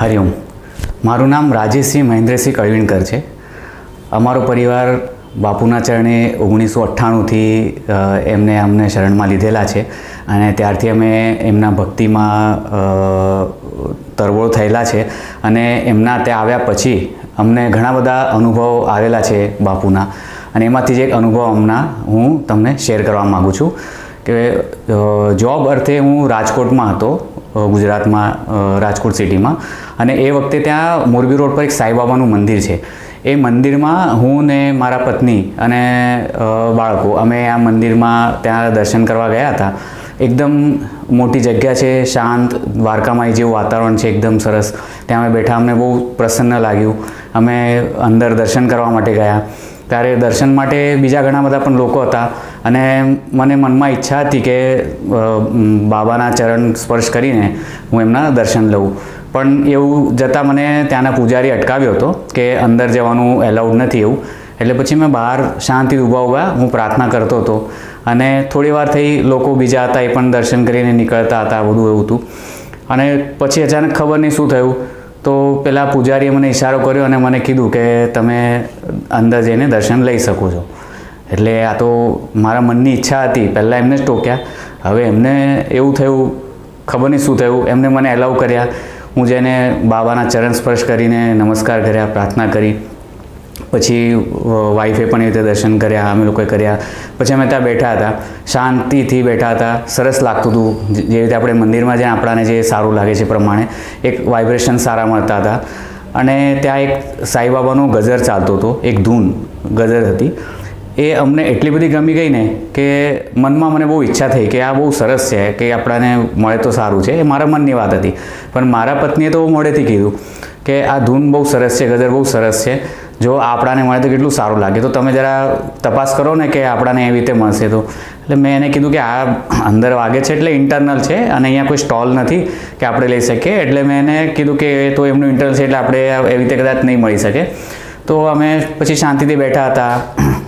હરિઓમ. મારું નામ રાજેશસિંહ મહેન્દ્રસિંહ કળવીણકર છે. અમારો પરિવાર બાપુના ચરણે 1998થી અમને શરણમાં લીધેલા છે અને ત્યારથી અમે એમના ભક્તિમાં તરબોળ થયેલા છે અને એમના ત્યાં આવ્યા પછી અમને ઘણા બધા અનુભવો આવેલા છે બાપુના, અને એમાંથી જ એક અનુભવ હું તમને શેર કરવા માગું છું કે જોબ અર્થે હું રાજકોટમાં હતો, ગુજરાતમાં, રાજકોટ સિટીમાં, અને એ વખતે ત્યાં મોરબી રોડ પર એક સાંઈબાબાનું મંદિર છે. એ મંદિરમાં હું ને મારા પત્ની અને બાળકો અમે આ મંદિરમાં ત્યાં દર્શન કરવા ગયા હતા. એકદમ મોટી જગ્યા છે, શાંત દ્વારકામાં જેવું વાતાવરણ છે, એકદમ સરસ. ત્યાં અમે બેઠા, અમને બહુ પ્રસન્ન લાગ્યું. અમે અંદર દર્શન કરવા માટે ગયા. ત્યારે દર્શન માટે બીજા ઘણા બધા પણ લોકો હતા અને મને મનમાં ઈચ્છા હતી કે બાબાના ચરણ સ્પર્શ કરીને હું એમના દર્શન લઉં. પણ એવું જતાં મને ત્યાંના પૂજારી અટકાવ્યો હતો કે અંદર જવાનું એલાઉડ નથી એવું. એટલે પછી મેં બહાર શાંતિથી ઊભા હું પ્રાર્થના કરતો હતો અને થોડી વાર થઈ, લોકો બીજા હતા એ પણ દર્શન કરીને નીકળતા હતા, બધું એવું હતું. અને પછી અચાનક ખબર નહીં શું થયું, તો પેલા પૂજારીએ મને ઈશારો કર્યો અને મને કીધું કે તમે અંદર જઈને દર્શન લઈ શકો છો. એટલે આ તો મારા મનની ઈચ્છા હતી, પહેલાં એમને જ ટોક્યા. હવે એમને એવું થયું, ખબર નહીં શું થયું, એમને મને એલાઉ કર્યા. હું જઈને બાબાના ચરણ સ્પર્શ કરીને નમસ્કાર કર્યા, પ્રાર્થના કરી. પછી વાઈફે પણ એ રીતે દર્શન કર્યા, અમે લોકોએ કર્યા. પછી અમે ત્યાં બેઠા હતા, શાંતિથી બેઠા હતા, સરસ લાગતું હતું. જે રીતે આપણે મંદિરમાં જઈને આપણાને જે સારું લાગે છે પ્રમાણે એક વાઇબ્રેશન સારા મળતા હતા. અને ત્યાં એક સાંઈબાબાનો ગઝર ચાલતો હતો, એક ધૂન ગઝર હતી. એ અમને એટલી બધી ગમી ગઈ ને કે મનમાં મને બહુ ઈચ્છા થઈ કે આ બહુ સરસ છે, કે આપણાને મળે તો સારું છે. એ મારા મનની વાત હતી. પણ મારા પત્નીએ તો મોઢેથી કીધું કે આ ધૂન બહુ સરસ છે, ગઝર બહુ સરસ છે, જો આપણાને મળે તો કેટલું સારું લાગે, તો તમે જરા તપાસ કરો ને કે આપણાને એવી રીતે મળશે તો. એટલે મેં એને કીધું કે આ અંદર વાગે છે એટલે ઇન્ટરનલ છે અને અહીંયા કોઈ સ્ટોલ નથી કે આપણે લઈ શકીએ. એટલે મેં એને કીધું કે એ તો એમનું ઇન્ટરનલ છે એટલે આપણે એવી રીતે કદાચ નહીં મળી શકે. તો અમે પછી શાંતિથી બેઠા હતા.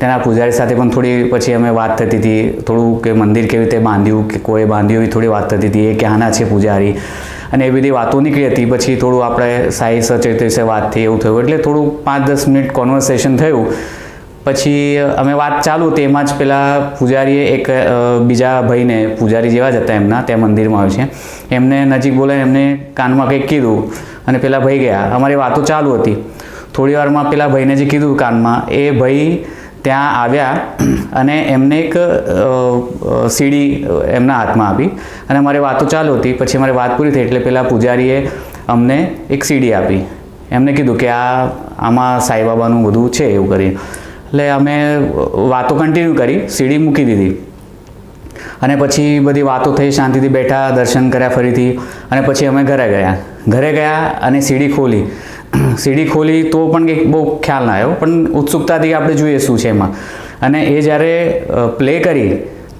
તેના પૂજારી સાથે પણ થોડી પછી અમે વાત થતી હતી, થોડું કે મંદિર કેવી રીતે બાંધ્યું, કે કોઈ બાંધ્યું એવી થોડી વાત થતી હતી, એ ક્યાંના છે પૂજારી, અને એ બધી વાતો નીકળી હતી. પછી થોડું આપણે સાઈ સચેત વિશે વાત થઈ, એવું થયું. એટલે થોડું 5-10 મિનિટ કોન્વર્સેશન થયું. પછી અમે વાત ચાલુ હતી, એમાં જ પેલા પૂજારીએ એક બીજા ભાઈને, પૂજારી જેવા જ હતા એમના, ત્યાં મંદિરમાં આવ્યું છે, એમને નજીક બોલાવીને એમને કાનમાં કંઈક કીધું અને પેલા ભાઈ ગયા. અમારી વાતો ચાલુ હતી. થોડી વારમાં પેલા ભાઈને જે કીધું કાનમાં, એ ભાઈ ત્યાં આવ્યા અને એમને એક સીડી એમના હાથમાં આપી અને અમારી વાતો ચાલુ હતી. પછી અમારી વાત પૂરી થઈ એટલે પેલા પૂજારીએ અમને એક સીડી આપી. એમને કીધું કે આમાં સાંઈબાબાનું બધું છે એવું કરી. એટલે અમે વાતો કન્ટિન્યુ કરી, સીડી મૂકી દીધી અને પછી બધી વાતો થઈ, શાંતિથી બેઠા, દર્શન કર્યા ફરીથી. અને પછી અમે ઘરે ગયા અને સીડી ખોલી. સીડી ખોલી તો પણ કંઈક બહુ ખ્યાલ ના આવ્યો, પણ ઉત્સુકતાથી આપણે જોઈએ શું છે એમાં. અને એ જ્યારે પ્લે કરી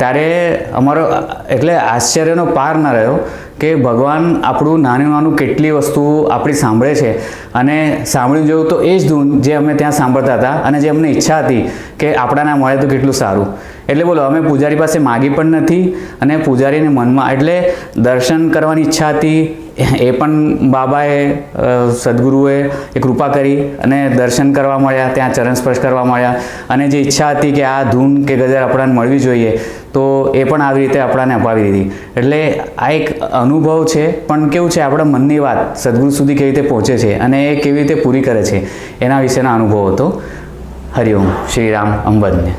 ત્યારે અમારો એટલે આશ્ચર્યનો પાર ના રહ્યો કે ભગવાન આપણું નાનું કેટલી વસ્તુ આપણી સાંભળે છે. અને સાંભળ્યું જેવું તો એ જ ધૂન જે અમે ત્યાં સાંભળતા હતા અને જે અમને ઈચ્છા હતી કે આપણાને મળે તો કેટલું સારું. એટલે બોલો, અમે પૂજારી પાસે માગી પણ નથી અને પૂજારીને મનમાં એટલે દર્શન કરવાની ઈચ્છા હતી, એ પણ બાબાએ, સદગુરુએ એ કૃપા કરી અને દર્શન કરવા મળ્યા, ત્યાં ચરણ સ્પર્શ કરવા મળ્યા. અને જે ઈચ્છા હતી કે આ ધૂન કે ગઝર આપણાને મળવી જોઈએ, તો એ પણ આવી રીતે આપણાને અપાવી દીધી. એટલે આ એક અનુભવ છે, પણ કેવું છે, આપણા મનની વાત સદગુરુ સુધી કેવી રીતે પહોંચે છે અને એ કેવી રીતે પૂરી કરે છે, એના વિશેનો અનુભવ હતો. હરિઓમ. શ્રી રામ અંબધને.